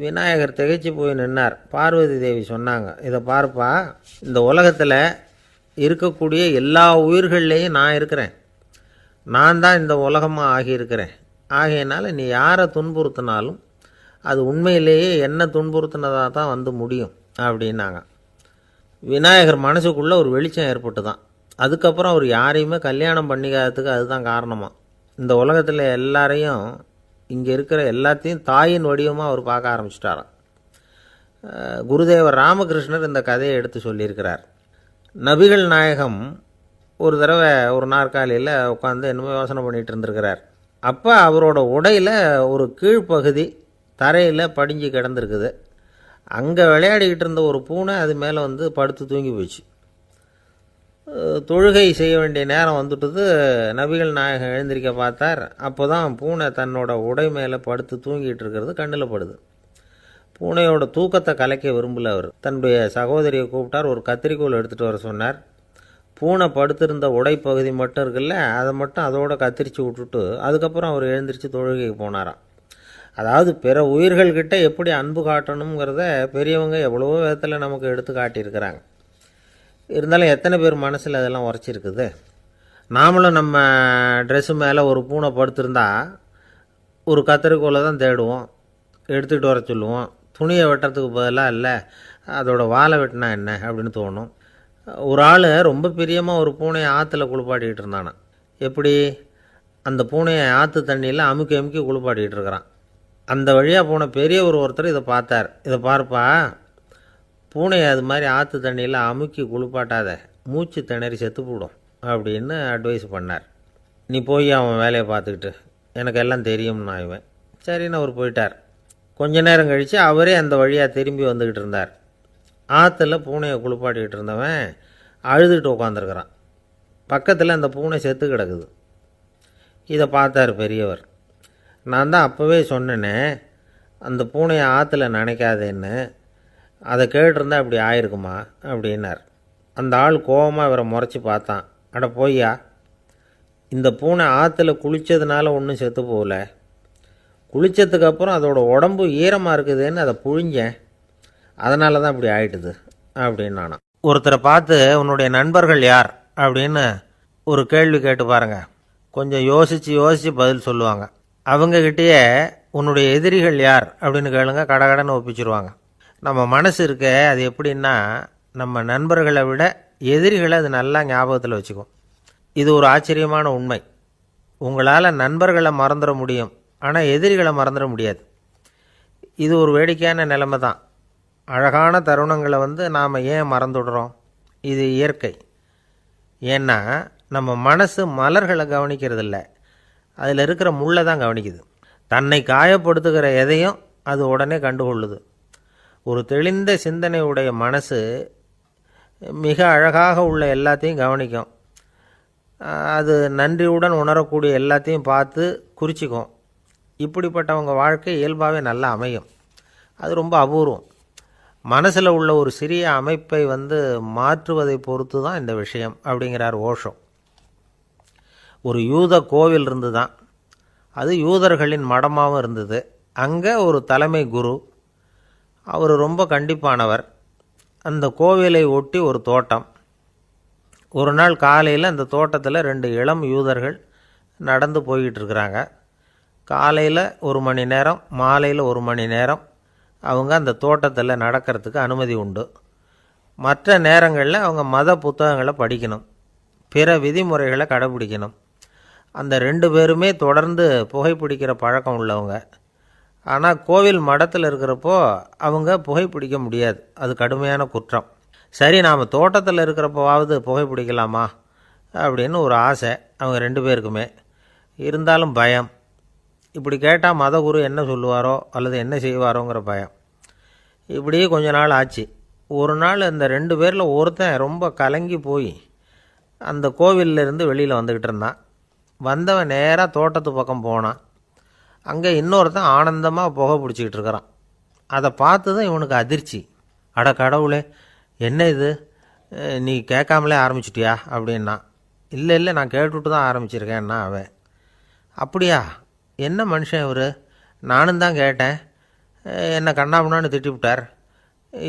விநாயகர் திகைச்சு போய் நின்னார். பார்வதி தேவி சொன்னாங்க, இதை பார்ப்பா, இந்த உலகத்தில் இருக்கக்கூடிய எல்லா உயிர்கள்லேயும் நான் இருக்கிறேன், நான் தான் இந்த உலகமாக ஆகியிருக்கிறேன். ஆகையினால நீ யாரை துன்புறுத்தினாலும் அது உண்மையிலேயே என்ன துன்புறுத்தினதாக தான் வந்து முடியும் அப்படின்னாங்க. விநாயகர் மனசுக்குள்ளே ஒரு வெளிச்சம் ஏற்பட்டு தான். அதுக்கப்புறம் அவர் யாரையுமே கல்யாணம் பண்ணிக்காததுக்கு அதுதான் காரணமாக. இந்த உலகத்தில் எல்லாரையும், இங்கே இருக்கிற எல்லாத்தையும் தாயின் வடிவமாக அவர் பார்க்க ஆரம்பிச்சிட்டாராம். குருதேவர் ராமகிருஷ்ணர் இந்த கதையை எடுத்து சொல்லியிருக்கிறார். நபிகள் நாயகம் ஒரு தடவை ஒரு நாற்காலியில் உட்காந்து என்னமோ யோசனை பண்ணிகிட்டு இருந்திருக்கிறார். அப்போ அவரோட உடையில் ஒரு கீழ்ப்பகுதி தரையில் படிஞ்சு கிடந்திருக்குது. அங்கே விளையாடிக்கிட்டு இருந்த ஒரு பூனை அது மேலே வந்து படுத்து தூங்கி போச்சு. தொழுகை செய்ய வேண்டிய நேரம் வந்துட்டுது. நபிகள் நாயகம் எழுந்திருக்க பார்த்தார். அப்போ தான் பூனை தன்னோட உடை மேலே படுத்து தூங்கிட்டு இருக்கிறது கண்ணில் படுது. பூனையோட தூக்கத்தை கலைக்க விரும்பல அவர். தன்னுடைய சகோதரியை கூப்பிட்டார். ஒரு கத்திரிக்கோல் எடுத்துகிட்டு வர சொன்னார். பூனை படுத்திருந்த உடைப்பகுதி மட்டும் இருக்குல்ல, அதை மட்டும் அதோடு கத்திரிச்சு விட்டுட்டு அதுக்கப்புறம் அவர் எழுந்திரிச்சு தொழுகைக்கு போனாராம். அதாவது பிற உயிர்கள்கிட்ட எப்படி அன்பு காட்டணுங்கிறத பெரியவங்க எவ்வளவோ விதத்தில் நமக்கு எடுத்து காட்டியிருக்கிறாங்க. இருந்தாலும் எத்தனை பேர் மனசில் அதெல்லாம் உரைச்சிருக்குது? நாமளும் நம்ம ட்ரெஸ்ஸு மேலே ஒரு பூனை படுத்திருந்தா ஒரு கத்திரிக்கோலை தான் தேடுவோம், எடுத்துக்கிட்டு வர சொல்லுவோம். துணியை வெட்டுறதுக்கு பதிலாக இல்லை அதோட வாழை வெட்டினா என்ன அப்படின்னு தோணும். ஒரு ஆள் ரொம்ப பிரியமாக ஒரு பூனையை ஆற்றுல குளிப்பாட்டிக்கிட்டு இருந்தானா. எப்படி? அந்த பூனையை ஆற்று தண்ணியில் அமுக்கி அமுக்கி குளிப்பாட்டிக்கிட்டு இருக்கிறான். அந்த வழியாக போன பெரியவர் ஒருத்தர் இதை பார்த்தார். இதை பார்ப்பா, பூனையை அது மாதிரி ஆற்று தண்ணியில் அமுக்கி குளிப்பாட்டாத, மூச்சு திணறி செத்து போடும் அப்படின்னு அட்வைஸ் பண்ணார். நீ போய் அவன் வேலையை பார்த்துக்கிட்டு, எனக்கு எல்லாம் தெரியும்னா இவன். சரின்னு அவர் போயிட்டார். கொஞ்ச நேரம் கழித்து அவரே அந்த வழியாக திரும்பி வந்துக்கிட்டு இருந்தார். ஆற்றுல பூனையை குளிப்பாட்டிக்கிட்டு இருந்தவன் அழுதுகிட்டு உட்காந்துருக்கிறான். பக்கத்தில் அந்த பூனை செத்து கிடக்குது. இதை பார்த்தார் பெரியவர். நான் தான் அப்போவே சொன்னேனே அந்த பூனையை ஆற்றுல நினைக்காதேன்னு, அதை கேட்டிருந்தா இப்படி ஆயிருக்குமா அப்படின்னார். அந்த ஆள் கோபமாக இவரை முறைச்சி பார்த்தான். அட போய்யா, இந்த பூனை ஆற்றுல குளித்ததுனால ஒன்றும் செத்து போகல, குளித்ததுக்கப்புறம் அதோட உடம்பு ஈரமாக இருக்குதுன்னு அதை புழிஞ்சேன், அதனால தான் இப்படி ஆயிட்டுது அப்படின்னு நானா. ஒருத்தரை பார்த்து உன்னுடைய நண்பர்கள் யார் அப்படின்னு ஒரு கேள்வி கேட்டு பாருங்க. கொஞ்சம் யோசித்து பதில் சொல்லுவாங்க. அவங்கக்கிட்டேயே உன்னுடைய எதிரிகள் யார் அப்படின்னு கேளுங்க, கடகடன்னு ஒப்பிச்சிருவாங்க. நம்ம மனசு இருக்க அது எப்படின்னா, நம்ம நண்பர்களை விட எதிரிகளை அது நல்லா ஞாபகத்தில் வச்சுக்கும். இது ஒரு ஆச்சரியமான உண்மை. உங்களால் நண்பர்களை மறந்துட முடியும், ஆனால் எதிரிகளை மறந்துட முடியாது. இது ஒரு வேடிக்கையான நிலைமை தான். அழகான தருணங்களை நாம் ஏன் மறந்துடுறோம்? இது இயற்கை. ஏன்னா நம்ம மனசு மலர்களை கவனிக்கிறதில்ல, அதில் இருக்கிற முள்ளை தான் கவனிக்குது. தன்னை காயப்படுத்துகிற எதையும் அது உடனே கண்டுகொள்ளுது. ஒரு தெளிந்த சிந்தனை உடைய மனசு மிக அழகாக உள்ள எல்லாத்தையும் கவனிக்கும். அது நன்றியுடன் உணரக்கூடிய எல்லாத்தையும் பார்த்து குறிச்சிக்கும். இப்படிப்பட்டவங்க வாழ்க்கை இயல்பாகவே நல்லா அமையும். அது ரொம்ப அபூர்வம். மனசில் உள்ள ஒரு சிறிய அமைப்பை மாற்றுவதை பொறுத்து தான் இந்த விஷயம் அப்படிங்கிறார் ஓஷோ. ஒரு யூத கோவில் இருந்து தான், அது யூதர்களின் மடமாகவும் இருந்தது. அங்கே ஒரு தலைமை குரு, அவர் ரொம்ப கண்டிப்பானவர். அந்த கோவிலை ஒட்டி ஒரு தோட்டம். ஒரு நாள் காலையில் அந்த தோட்டத்தில் 2 இளம் யூதர்கள் நடந்து போய்கிட்டு இருக்கிறாங்க. காலையில் 1 மணி நேரம், மாலையில் 1 மணி நேரம் அவங்க அந்த தோட்டத்தில் நடக்கிறதுக்கு அனுமதி உண்டு. மற்ற நேரங்களில் அவங்க மத புத்தகங்களை படிக்கணும், பிற விதிமுறைகளை கடைபிடிக்கணும். அந்த 2 பேருமே தொடர்ந்து புகைப்பிடிக்கிற பழக்கம் உள்ளவங்க. ஆனால் கோவில் மடத்தில் இருக்கிறப்போ அவங்க புகைப்பிடிக்க முடியாது, அது கடுமையான குற்றம். சரி, நாம் தோட்டத்தில் இருக்கிறப்போவாவது புகைப்பிடிக்கலாமா அப்படின்னு ஒரு ஆசை அவங்க 2 பேருக்குமே. இருந்தாலும் பயம். இப்படி கேட்டால் மதகுரு என்ன சொல்லுவாரோ அல்லது என்ன செய்வாரோங்கிற பயம். இப்படியே கொஞ்ச நாள் ஆச்சு. ஒரு நாள் இந்த 2 பேரில் ஒருத்தன் ரொம்ப கலங்கி போய் அந்த கோவிலிருந்து வெளியில் வந்துக்கிட்டு இருந்தான். வந்தவன் நேராக தோட்டத்து பக்கம் போனான். அங்கே இன்னொருத்தன் ஆனந்தமாக புகை பிடிச்சிக்கிட்டு இருக்கிறான். அதை பார்த்து தான் இவனுக்கு அதிர்ச்சி. அட கடவுளே, என்ன இது, நீ கேட்காமலே ஆரம்பிச்சிட்டியா அப்படின்னா. இல்லை நான் கேட்டுவிட்டு தான் ஆரம்பிச்சிருக்கேன்னா அவன். அப்படியா, என்ன மனுஷன் இவர், நானும் தான் கேட்டேன், என்ன கண்ணாபுண்ணான்னு திட்டிவிட்டார்.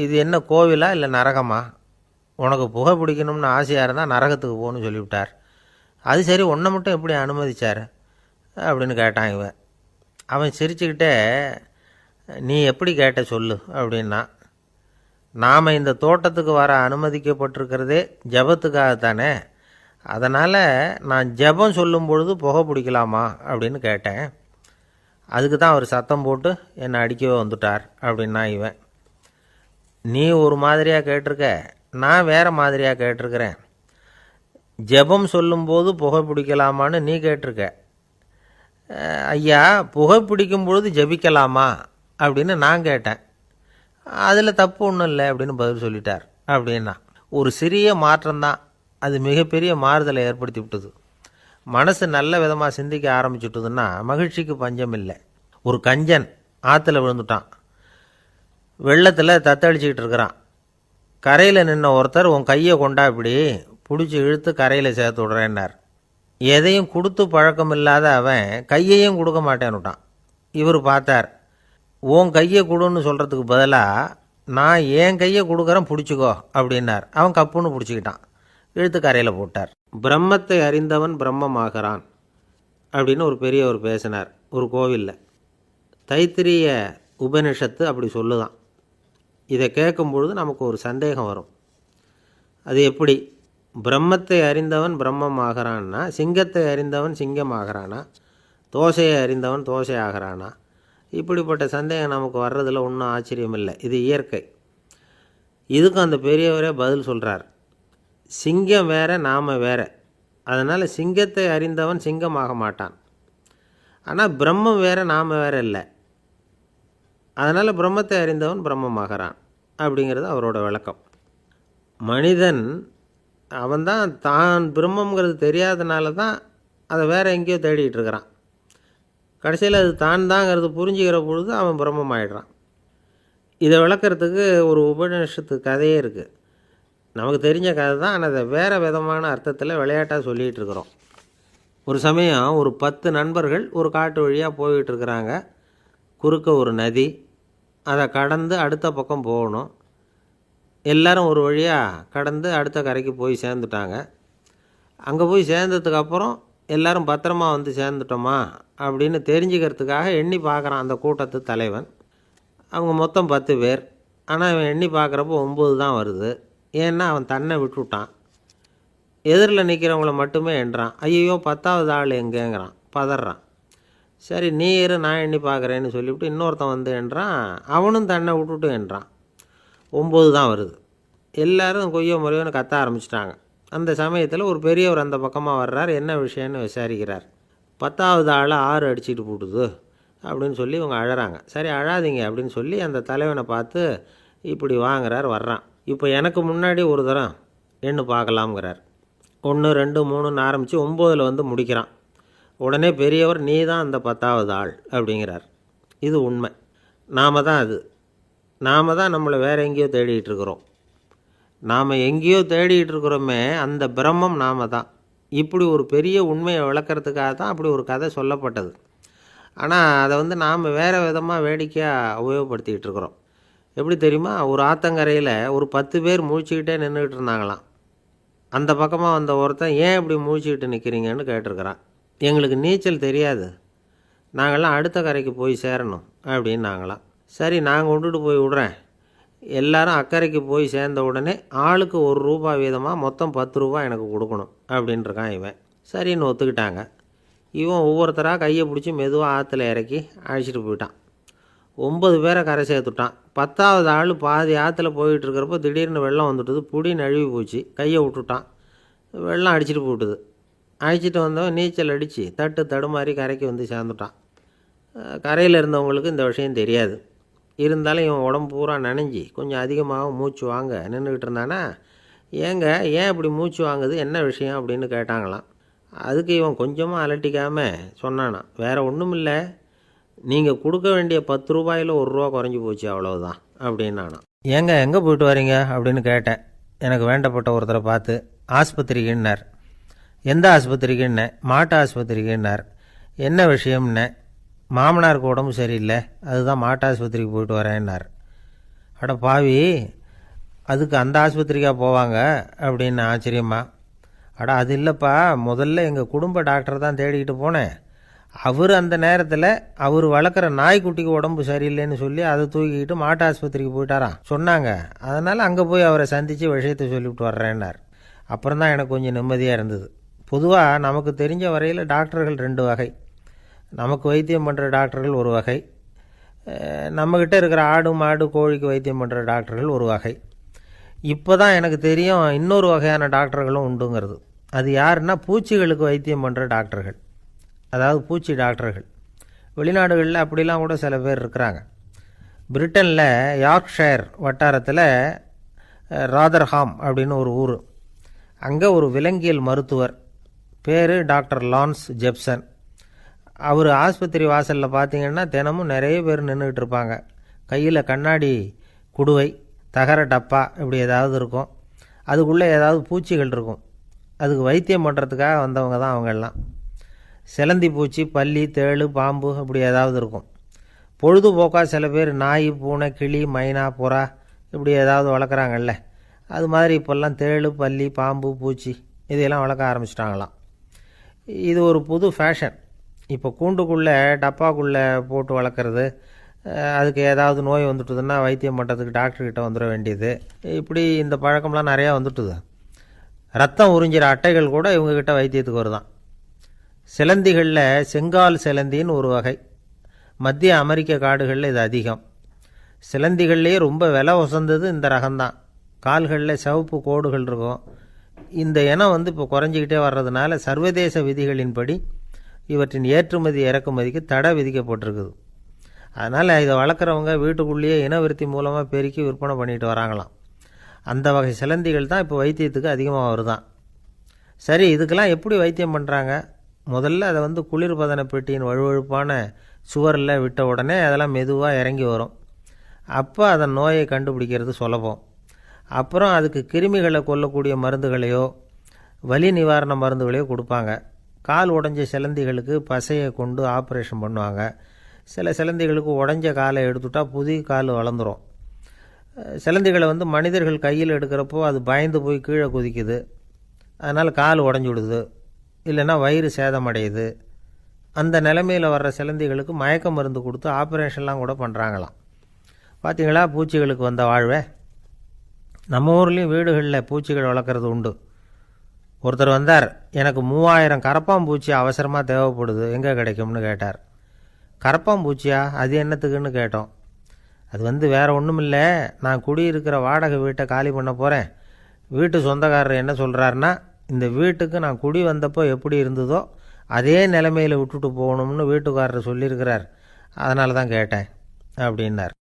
இது என்ன கோவிலா இல்லை நரகமா? உனக்கு புகை பிடிக்கணும்னு ஆசையாக இருந்தால் நரகத்துக்கு போகணும்னு சொல்லிவிட்டார். அது சரி, உன்னை மட்டும் எப்படி அனுமதிச்சார் அப்படின்னு கேட்டான் இவன். அவன் சிரிச்சுக்கிட்டே, நீ எப்படி கேட்ட சொல்லு அப்படின்னா. நாம் இந்த தோட்டத்துக்கு வர அனுமதிக்கப்பட்டிருக்கிறதே ஜபத்துக்காகத்தானே, அதனால் நான் ஜபம் சொல்லும் பொழுது புகை பிடிக்கலாமா அப்படின்னு கேட்டேன். அதுக்கு தான் அவர் சத்தம் போட்டு என்னை அடிக்கவே வந்துட்டார் அப்படின்னா இவன். நீ ஒரு மாதிரியாக கேட்டிருக்க, நான் வேறு மாதிரியாக கேட்டிருக்கிறேன். ஜபம் சொல்லும்போது புகை பிடிக்கலாமான்னு நீ கேட்டிருக்க. ஐயா, புகை பிடிக்கும் பொழுது ஜபிக்கலாமா அப்படின்னு நான் கேட்டேன். அதில் தப்பு ஒன்றும் இல்லை அப்படின்னு பதில் சொல்லிட்டார் அப்படின்னா. ஒரு சிறிய மாற்றம்தான் அது மிகப்பெரிய மாறுதலை ஏற்படுத்தி விட்டது. மனசு நல்ல விதமாக சிந்திக்க ஆரம்பிச்சுட்டுதுன்னா மகிழ்ச்சிக்கு பஞ்சம் இல்லை. ஒரு கஞ்சன் ஆற்றுல விழுந்துட்டான். வெள்ளத்தில் தத்தளிச்சிக்கிட்டு இருக்கிறான். கரையில் நின்ன ஒருத்தர், உன் கையை கொண்டா இப்படி பிடிச்சி இழுத்து கரையில் சேர்த்து விட்றேன்னார். எதையும் கொடுத்து பழக்கம் இல்லாத அவன் கையையும் கொடுக்க மாட்டேன்னுட்டான். இவர் பார்த்தார். உன் கையை கொடுன்னு சொல்கிறதுக்கு பதிலாக நான் என் கையை கொடுக்குறேன் பிடிச்சிக்கோ அப்படின்னார். அவன் கப்புன்னு பிடிச்சிக்கிட்டான், இழுத்து கரையில் போட்டார். பிரம்மத்தை அறிந்தவன் பிரம்மமாகிறான் அப்படின்னு ஒரு பெரியவர் பேசினார் ஒரு கோவிலில். தைத்திரிய உபனிஷத்து அப்படி சொல்லுதான். இதை கேட்கும்பொழுது நமக்கு ஒரு சந்தேகம் வரும். அது எப்படி? பிரம்மத்தை அறிந்தவன் பிரம்மம் ஆகிறான்னா, சிங்கத்தை அறிந்தவன் சிங்கம் ஆகிறானா, தோசையை அறிந்தவன் தோசை ஆகிறானா? இப்படிப்பட்ட சந்தேகம் நமக்கு வர்றதில் ஒன்றும் ஆச்சரியம் இல்லை. இது இயற்கை. இதுக்கும் அந்த பெரியவரே பதில் சொல்கிறார். சிங்கம் வேற, நாம் வேற. அதனால் சிங்கத்தை அறிந்தவன் சிங்கம் ஆக மாட்டான். ஆனால் பிரம்மம் வேற, நாம் வேற இல்லை. அதனால் பிரம்மத்தை அறிந்தவன் பிரம்மமாகிறான் அப்படிங்கிறது அவரோட விளக்கம். மனிதன் அவன்தான் தான் பிரம்மங்கிறது தெரியாதனால தான் அதை வேற எங்கேயோ தேடிகிட்டு இருக்கிறான். கடைசியில் அது தான் தாங்கிறது புரிஞ்சுக்கிற பொழுது அவன் பிரம்மம் ஆகிடுறான். இதை விளக்கிறதுக்கு ஒரு உபநிஷத்து கதையே இருக்குது. நமக்கு தெரிஞ்ச கதை தான், ஆனால் அதை வேறு விதமான அர்த்தத்தில் விளையாட்டாக சொல்லிகிட்டு இருக்கிறோம். ஒரு சமயம் ஒரு 10 நண்பர்கள் ஒரு காட்டு வழியாக போய்கிட்டு இருக்கிறாங்க. குறுக்க ஒரு நதி, அதை கடந்து அடுத்த பக்கம் போகணும். எல்லோரும் ஒரு வழியாக கடந்து அடுத்த கரைக்கு போய் சேர்ந்துட்டாங்க. அங்கே போய் சேர்ந்ததுக்கப்புறம் எல்லோரும் பத்திரமா வந்து சேர்ந்துட்டோமா அப்படின்னு தெரிஞ்சுக்கிறதுக்காக எண்ணி பார்க்குறான் அந்த கூட்டத்து தலைவன். அவங்க மொத்தம் 10 பேர். ஆனால் இவன் எண்ணி பார்க்குறப்போ 9 தான் வருது. ஏன்னா அவன் தன்னை விட்டுவிட்டான். எதிரில் நிற்கிறவங்கள மட்டுமே எண்ணுறான். ஐயோ 10வது ஆள் எங்கேங்கிறான், பதறான். சரி நீ இரு நான் எண்ணி பார்க்குறேன்னு சொல்லிவிட்டு இன்னொருத்தன் வந்து எண்ணுறான். அவனும் தன்னை விட்டுட்டு எண்ணுறான். 9 தான் வருது. எல்லோரும் கொய்யோ முறையோன்னு கத்த ஆரம்பிச்சிட்டாங்க. அந்த சமயத்தில் ஒரு பெரியவர் அந்த பக்கமாக வர்றார். என்ன விஷயம்னு விசாரிக்கிறார். 10வது ஆளை 6 அடிச்சுட்டு போட்டுது அப்படின்னு சொல்லி இவங்க அழறாங்க. சரி அழாதீங்க அப்படின்னு சொல்லி அந்த தலைவனை பார்த்து இப்படி வாங்குறார். வர்றான். இப்போ எனக்கு முன்னாடி ஒரு தரம் எண்ணு பார்க்கலாம்ங்கிறார். 1 2 3ன்னு ஆரம்பித்து 9ல் வந்து முடிக்கிறான். உடனே பெரியவர் நீ தான் அந்த 10வது ஆள் அப்படிங்கிறார். இது உண்மை. நாம் தான் அது. நாம் தான் நம்மளை வேறு எங்கேயோ தேடிகிட்டு இருக்கிறோம். நாம் எங்கேயோ தேடிகிட்டு இருக்கிறோமே அந்த பிரம்மம் நாம் தான். இப்படி ஒரு பெரிய உண்மையை விளக்கிறதுக்காக தான் அப்படி ஒரு கதை சொல்லப்பட்டது. ஆனால் அதை வந்து நாம் வேறு விதமாக வேடிக்கையாக உபயோகப்படுத்திக்கிட்டு இருக்கிறோம். எப்படி தெரியுமா? ஒரு ஆத்தங்கரையில் ஒரு 10 பேர் முழிச்சுக்கிட்டே நின்றுக்கிட்டு இருந்தாங்களாம். அந்த பக்கமாக வந்த ஒருத்தன் ஏன் இப்படி முழிச்சுக்கிட்டு நிற்கிறீங்கன்னு கேட்டிருக்கிறான். எங்களுக்கு நீச்சல் தெரியாது, நாங்கள்லாம் அடுத்த கரைக்கு போய் சேரணும் அப்படின்னு நாங்களாம். சரி நான் கொண்டுட்டு போய் விட்றேன். எல்லாரும் அக்கறைக்கு போய் சேர்ந்த உடனே ஆளுக்கு ₹1 வீதமாக மொத்தம் ₹10 எனக்கு கொடுக்கணும் அப்படின்ட்டுருக்கான் இவன். சரின்னு ஒத்துக்கிட்டாங்க. இவன் ஒவ்வொருத்தராக கையை பிடிச்சி மெதுவாக ஆற்றுல இறக்கி அழைச்சிட்டு போயிட்டான். 9 பேரை கரை சேர்த்துட்டான். 10வது ஆள் பாதி ஆற்றுல போயிட்டுருக்கிறப்போ திடீர்னு வெள்ளம் வந்துட்டுது. புடி நழுவி போச்சு. கையை விட்டுட்டான். வெள்ளம் அடிச்சிட்டு போட்டுது. அழைச்சிட்டு வந்தவன் நீச்சல் அடித்து தட்டு தடுமாறி கரைக்கு வந்து சேர்ந்துட்டான். கரையில் இருந்தவங்களுக்கு இந்த விஷயம் தெரியாது. இருந்தாலும் இவன் உடம்பு பூரா நனைஞ்சி கொஞ்சம் அதிகமாக மூச்சு வாங்க நின்றுக்கிட்டு இருந்தானா, ஏங்க ஏன் இப்படி மூச்சு வாங்குது, என்ன விஷயம் அப்படின்னு கேட்டாங்களாம். அதுக்கு இவன் கொஞ்சமாக அலட்டிக்காமல் சொன்னானா, வேறு ஒன்றும் இல்லை, நீங்கள் கொடுக்க வேண்டிய ₹10ல் ₹1 குறைஞ்சி போச்சு அவ்வளவுதான் அப்படின்னானா. ஏங்க எங்கே போயிட்டு வரீங்க அப்படின்னு கேட்டேன். எனக்கு வேண்டப்பட்ட ஒருத்தரை பார்த்து. ஆஸ்பத்திரிக்குன்னார். எந்த ஆஸ்பத்திரிக்குன்னே? மாட்டு ஆஸ்பத்திரிக்குன்னார். என்ன விஷயம்னே? மாமனாருக்கு உடம்பு சரியில்லை, அதுதான் மாட்டு ஆஸ்பத்திரிக்கு போயிட்டு வரேன்னார். அட பாவி, அதுக்கு அந்த ஆஸ்பத்திரிக்காக போவாங்க அப்படின்னு ஆச்சரியமா. அட அது இல்லைப்பா, முதல்ல எங்கள் குடும்ப டாக்டர் தான் தேடிக்கிட்டு போனேன். அவர் அந்த நேரத்தில் அவர் வளர்க்குற நாய்க்குட்டிக்கு உடம்பு சரியில்லைன்னு சொல்லி அதை தூக்கிக்கிட்டு மாட்டு ஆஸ்பத்திரிக்கு போயிட்டாராம் சொன்னாங்க. அதனால் அங்கே போய் அவரை சந்தித்து விஷயத்தை சொல்லிவிட்டு வர்றேன்னார். அப்புறம் தான் எனக்கு கொஞ்சம் நிம்மதியாக இருந்தது. பொதுவாக நமக்கு தெரிஞ்ச வரையில் டாக்டர்கள் 2 வகை. நமக்கு வைத்தியம் பண்ணுற டாக்டர்கள் ஒரு வகை, நம்மக்கிட்ட இருக்கிற ஆடு மாடு கோழிக்கு வைத்தியம் பண்ணுற டாக்டர்கள் ஒரு வகை. இப்போ தான் எனக்கு தெரியும் இன்னொரு வகையான டாக்டர்களும் உண்டுங்கிறது. அது யாருன்னா பூச்சிகளுக்கு வைத்தியம் பண்ணுற டாக்டர்கள், அதாவது பூச்சி டாக்டர்கள். வெளிநாடுகளில் அப்படிலாம் கூட சில பேர் இருக்கிறாங்க. பிரிட்டனில் யார்க்ஷயர் வட்டாரத்தில் ராதர்ஹாம் அப்படின்னு ஒரு ஊர். அங்கே ஒரு விலங்கியல் மருத்துவர் பேர் டாக்டர் லான்ஸ் ஜெப்சன். அவர் ஆஸ்பத்திரி வாசலில் பார்த்தீங்கன்னா தினமும் நிறைய பேர் நின்றுக்கிட்டு இருப்பாங்க. கையில் கண்ணாடி குடுவை, தகர டப்பா இப்படி ஏதாவது இருக்கும். அதுக்குள்ளே ஏதாவது பூச்சிகள் இருக்கும். அதுக்கு வைத்தியம் பண்ணுறதுக்காக வந்தவங்க தான் அவங்கெல்லாம். சிலந்தி பூச்சி, பல்லி, தேளு, பாம்பு இப்படி ஏதாவது இருக்கும். பொழுதுபோக்காக சில பேர் நாய், பூனை, கிளி, மைனா, புறா இப்படி ஏதாவது வளர்க்குறாங்கல்ல, அது மாதிரி இப்போல்லாம் தேளு, பல்லி, பாம்பு, பூச்சி இதையெல்லாம் வளர்க்க ஆரம்பிச்சிட்டாங்களாம். இது ஒரு புது ஃபேஷன். இப்போ கூண்டுக்குள்ளே டப்பாக்குள்ளே போட்டு வளர்க்குறது, அதுக்கு ஏதாவது நோய் வந்துட்டுதுன்னா வைத்தியம் பண்ணுறதுக்கு டாக்டர்கிட்ட வந்துட வேண்டியது, இப்படி இந்த பழக்கம்லாம் நிறையா வந்துட்டுது. ரத்தம் உறிஞ்சிற அட்டைகள் கூட இவங்ககிட்ட வைத்தியத்துக்கு வருதான். சிலந்திகளில் செங்கால் சிலந்தின்னு ஒரு வகை. மத்திய அமெரிக்க காடுகளில் இது அதிகம். சிலந்திகள்லேயே ரொம்ப விலை உசந்தது இந்த ரகம்தான். கால்களில் சிவப்பு கோடுகள் இருக்கும். இந்த இனம் இப்போ குறைஞ்சிக்கிட்டே வர்றதுனால சர்வதேச விதிகளின்படி இவற்றின் ஏற்றுமதி இறக்குமதிக்கு தடை விதிக்கப்பட்டிருக்குது. அதனால் இதை வளர்க்குறவங்க வீட்டுக்குள்ளேயே இனவிருத்தி மூலமாக பெருக்கி விற்பனை பண்ணிட்டு வராங்களாம். அந்த வகை சிலந்திகள் தான் இப்போ வைத்தியத்துக்கு அதிகமாக வருதான். சரி, இதுக்கெல்லாம் எப்படி வைத்தியம் பண்ணுறாங்க? முதல்ல அதை குளிர்பதன பெட்டியின் வழுவழுப்பான சுவரில் விட்ட உடனே அதெல்லாம் மெதுவாக இறங்கி வரும். அப்போ அதன் நோயை கண்டுபிடிக்கிறது சுலபம். அப்புறம் அதுக்கு கிருமிகளை கொல்லக்கூடிய மருந்துகளையோ வலி நிவாரண மருந்துகளையோ கொடுப்பாங்க. கால் உடஞ்ச சிலந்திகளுக்கு பசையை கொண்டு ஆப்ரேஷன் பண்ணுவாங்க. சில சிலந்திகளுக்கு உடஞ்ச காலை எடுத்துட்டா புதிய கால் வளர்ந்துடும். சிலந்திகளை மனிதர்கள் கையில் எடுக்கிறப்போ அது பயந்து போய் கீழே குதிக்குது. அதனால் கால் உடஞ்சி விடுது, இல்லைன்னா வயிறு சேதமடையுது. அந்த நிலைமையில் வர்ற சிலந்திகளுக்கு மயக்க மருந்து கொடுத்து ஆப்ரேஷன்லாம் கூட பண்ணுறாங்களாம். பார்த்தீங்களா பூச்சிகளுக்கு வந்த வாழ்வே. நம்ம ஊர்லேயும் வீடுகளில் பூச்சிகள் வளர்க்குறது உண்டு. ஒருத்தர் வந்தார், எனக்கு 3000 கரப்பாம்பூச்சி அவசரமாக தேவைப்படுது, எங்கே கிடைக்கும்னு கேட்டார். கரப்பாம்பூச்சியா, அது என்னத்துக்குன்னு கேட்டோம். அது வேறு ஒன்றும் இல்லை, நான் குடியிருக்கிற வாடகை வீட்டை காலி பண்ண போகிறேன். வீட்டு சொந்தக்காரர் என்ன சொல்கிறாருன்னா, இந்த வீட்டுக்கு நான் குடி வந்தப்போ எப்படி இருந்ததோ அதே நிலைமையில் விட்டுட்டு போகணும்னு வீட்டுக்காரர் சொல்லியிருக்கிறார், அதனால தான் கேட்டேன் அப்படின்னார்.